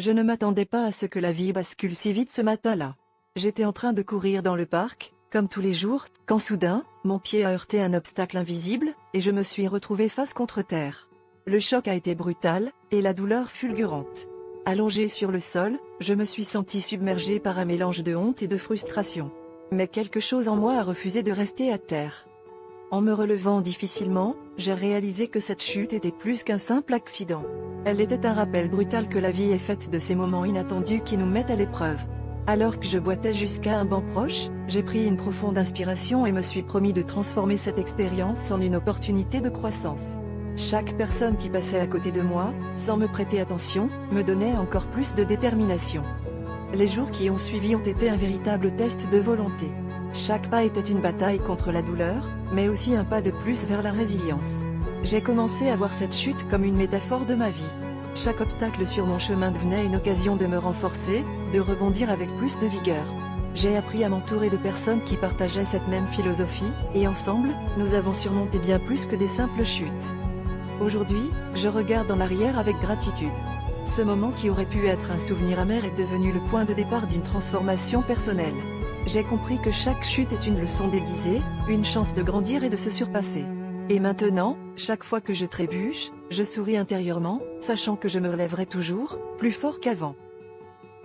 Je ne m'attendais pas à ce que la vie bascule si vite ce matin-là. J'étais en train de courir dans le parc, comme tous les jours, quand soudain, mon pied a heurté un obstacle invisible, et je me suis retrouvée face contre terre. Le choc a été brutal, et la douleur fulgurante. Allongée sur le sol, je me suis sentie submergée par un mélange de honte et de frustration. Mais quelque chose en moi a refusé de rester à terre. En me relevant difficilement, j'ai réalisé que cette chute était plus qu'un simple accident. Elle était un rappel brutal que la vie est faite de ces moments inattendus qui nous mettent à l'épreuve. Alors que je boitais jusqu'à un banc proche, j'ai pris une profonde inspiration et me suis promis de transformer cette expérience en une opportunité de croissance. Chaque personne qui passait à côté de moi, sans me prêter attention, me donnait encore plus de détermination. Les jours qui ont suivi ont été un véritable test de volonté. Chaque pas était une bataille contre la douleur, mais aussi un pas de plus vers la résilience. J'ai commencé à voir cette chute comme une métaphore de ma vie. Chaque obstacle sur mon chemin devenait une occasion de me renforcer, de rebondir avec plus de vigueur. J'ai appris à m'entourer de personnes qui partageaient cette même philosophie, et ensemble, nous avons surmonté bien plus que des simples chutes. Aujourd'hui, je regarde en arrière avec gratitude. Ce moment qui aurait pu être un souvenir amer est devenu le point de départ d'une transformation personnelle. J'ai compris que chaque chute est une leçon déguisée, une chance de grandir et de se surpasser. Et maintenant, chaque fois que je trébuche, je souris intérieurement, sachant que je me relèverai toujours, plus fort qu'avant.